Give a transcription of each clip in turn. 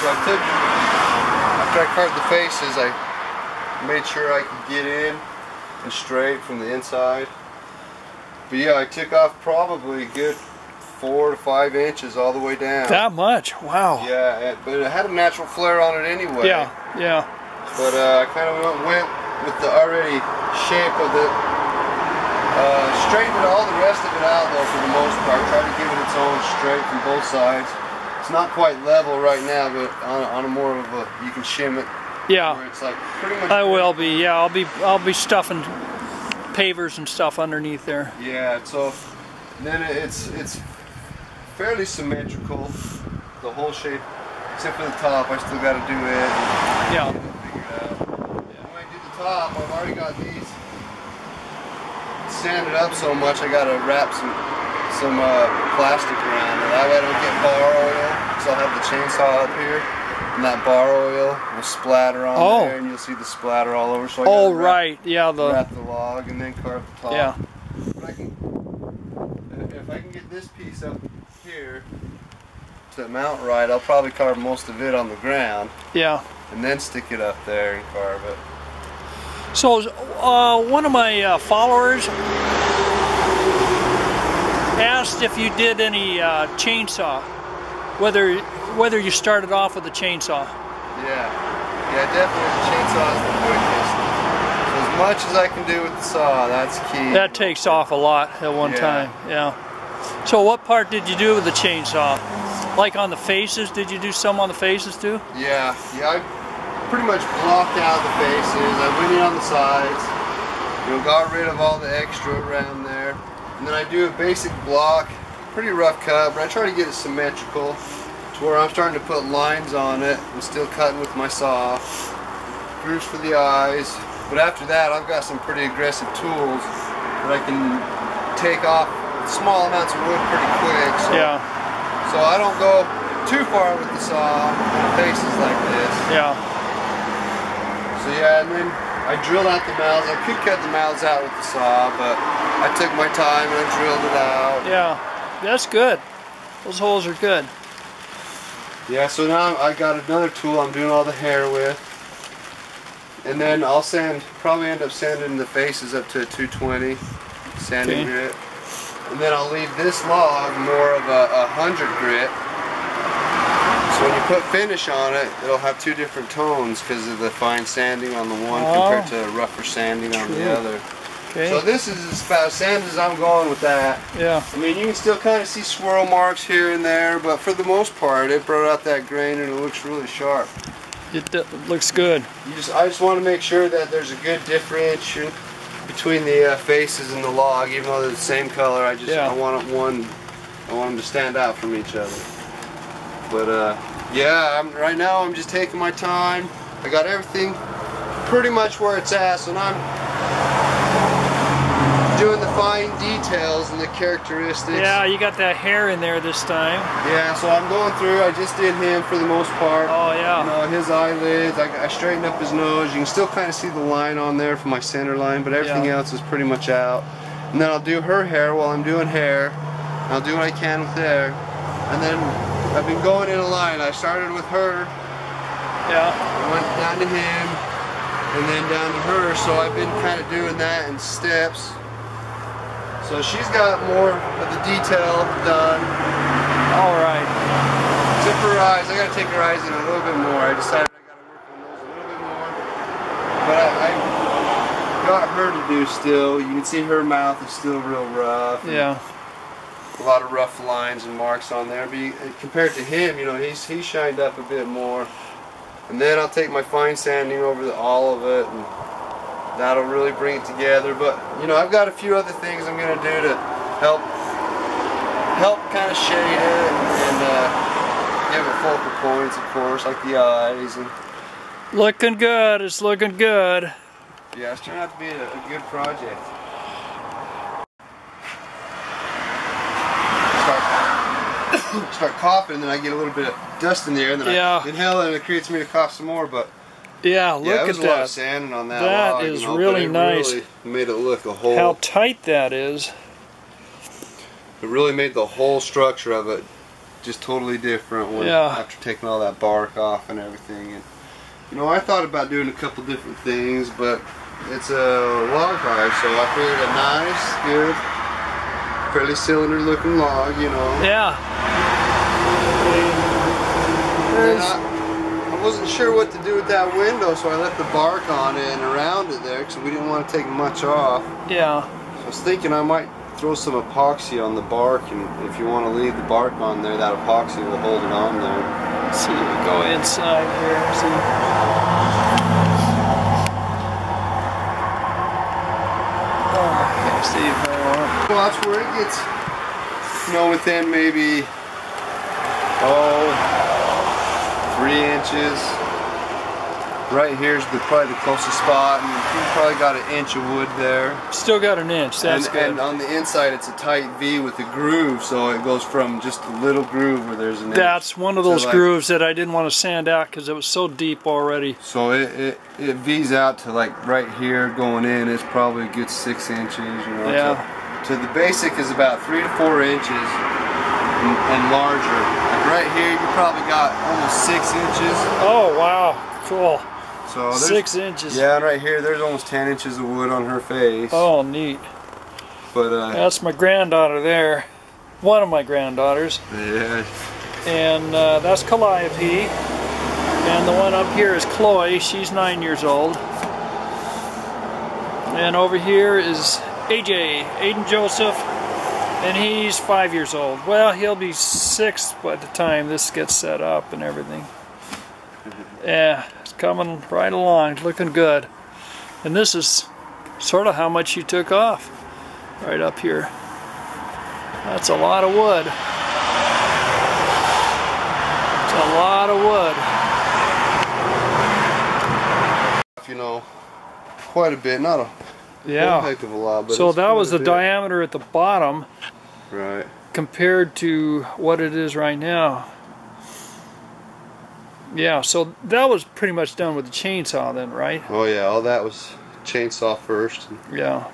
So after I carved the faces, I made sure I could get in and straight from the inside. But yeah, I took off probably a good 4 to 5 inches all the way down. That much? Wow. Yeah, but it had a natural flare on it anyway. Yeah, yeah. But I kind of went with the already shape of the, straightened all the rest of it out though for the most part. Tried to give it its own straight from both sides. It's not quite level right now, but on a more of a, you can shim it. Yeah. Where it's like pretty much. I will be. Yeah, I'll be stuffing pavers and stuff underneath there. Yeah. So then it's fairly symmetrical, the whole shape, except for the top. I still got to do it. Yeah. Get it figured out. Yeah. When I do the top, I've already got these sanded up so much. I got to wrap some plastic around it. That way I don't get bar oil, because I'll have the chainsaw up here, and that bar oil will splatter on there, and you'll see the splatter all over. So I gotta wrap the log and then carve the top. Yeah. But if I can get this piece up here to mount right, I'll probably carve most of it on the ground. Yeah. And then stick it up there and carve it. So one of my followers asked if you did any chainsaw, whether you started off with a chainsaw. Yeah, definitely the chainsaw is the quickest. So as much as I can do with the saw, that's key. That takes off a lot at one time. Yeah. So what part did you do with the chainsaw? Like on the faces? Did you do some on the faces too? Yeah. I pretty much blocked out the faces. I went in on the sides. Got rid of all the extra around there. And then I do a basic block, pretty rough cut, but I try to get it symmetrical to where I'm starting to put lines on it and still cutting with my saw. Grooves for the eyes. But after that, I've got some pretty aggressive tools that I can take off small amounts of wood pretty quick. So I don't go too far with the saw on faces like this. Yeah. So yeah, and then I drilled out the mouths. I could cut the mouths out with the saw, but I took my time and I drilled it out. Yeah, that's good. Those holes are good. Yeah, so now I got another tool I'm doing all the hair with. And then I'll probably end up sanding the faces up to a 220 sanding grit. And then I'll leave this log more of a 100 grit. So when you put finish on it, it'll have two different tones because of the fine sanding on the one compared to rougher sanding on the other. Okay. So this is about as sanded as I'm going with that. Yeah. I mean, you can still kind of see swirl marks here and there, but for the most part, it brought out that grain and it looks really sharp. It looks good. I just want to make sure that there's a good differentiation between the faces and the log, even though they're the same color. I want them to stand out from each other. But yeah, right now I'm just taking my time. I got everything pretty much where it's at, so now I'm doing the fine details and the characteristics. Yeah, you got that hair in there this time. Yeah, so I'm going through. I just did him for the most part. Oh yeah. His eyelids. I straightened up his nose. You can still kind of see the line on there for my center line, but everything else is pretty much out. And then I'll do her hair while I'm doing hair. I'll do what I can with hair, and then I've been going in a line. I started with her. Yeah. I went down to him, and then down to her. So I've been kind of doing that in steps. So she's got more of the detail done. All right. Except for her eyes. I got to take her eyes in a little bit more. I decided I got to work on those a little bit more. But I got her to do still. You can see her mouth is still real rough. Yeah. A lot of rough lines and marks on there. But compared to him, he's shined up a bit more. And then I'll take my fine sanding over all of it, and that'll really bring it together. But I've got a few other things I'm going to do to help kind of shade it and give it focal points, of course, like the eyes. And looking good. It's looking good. Yeah, it's turned out to be a good project. Start coughing, and then I get a little bit of dust in the air, and then I inhale it, and it creates me to cough some more. But yeah, look at that. There was a lot of sanding on that log. That is really nice. Really made it look a whole. How tight that is. It really made the whole structure of it just totally different when Yeah. after taking all that bark off and everything. And you know, I thought about doing a couple different things, but it's a log hive, so I figured a nice, good, fairly cylinder looking log, you know. Yeah. And I wasn't sure what to do with that window, so I left the bark on it and around it there because we didn't want to take much off. Yeah. So I was thinking I might throw some epoxy on the bark, and if you want to leave the bark on there, that epoxy will hold it on there. Let's see, we go inside here. See. Oh, I can't see it very well. Well, that's where it gets, you know, within maybe, 3 inches. Right here's probably the closest spot, and you probably got an inch of wood there. Still got an inch, that's good. And on the inside it's a tight V with a groove, so it goes from just a little groove where there's an inch. That's one of those like, grooves that I didn't want to sand out because it was so deep already. So it V's out to like right here going in. It's probably a good 6 inches, you know. Yeah. So the basic is about 3 to 4 inches and larger. Like right here you probably got almost 6 inches. Oh wow, cool. So 6 inches. Yeah, and right here there's almost 10 inches of wood on her face. Oh, neat. But that's my granddaughter there. One of my granddaughters. Yeah. And that's Calliope. And the one up here is Chloe. She's 9 years old. And over here is AJ, Aiden Joseph. And he's 5 years old. Well, he'll be 6 by the time this gets set up and everything. Yeah, it's coming right along, looking good. And this is sort of how much you took off right up here. That's a lot of wood. It's a lot of wood. You know, quite a bit, not a whole heck of a lot. But so that was the bit. diameter at the bottom, right? Compared to what it is right now. Yeah, so that was pretty much done with the chainsaw then, right? Oh yeah, all that was chainsaw first. Yeah.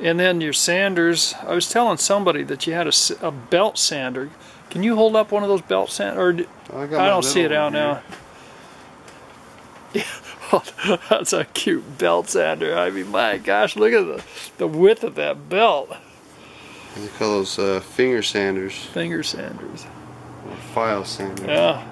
And then your sanders, I was telling somebody that you had a belt sander. Can you hold up one of those belt sanders? I don't see it out now. Yeah, that's a cute belt sander. I mean, my gosh, look at the width of that belt. They call those finger sanders. Finger sanders. Or file sanders. Yeah.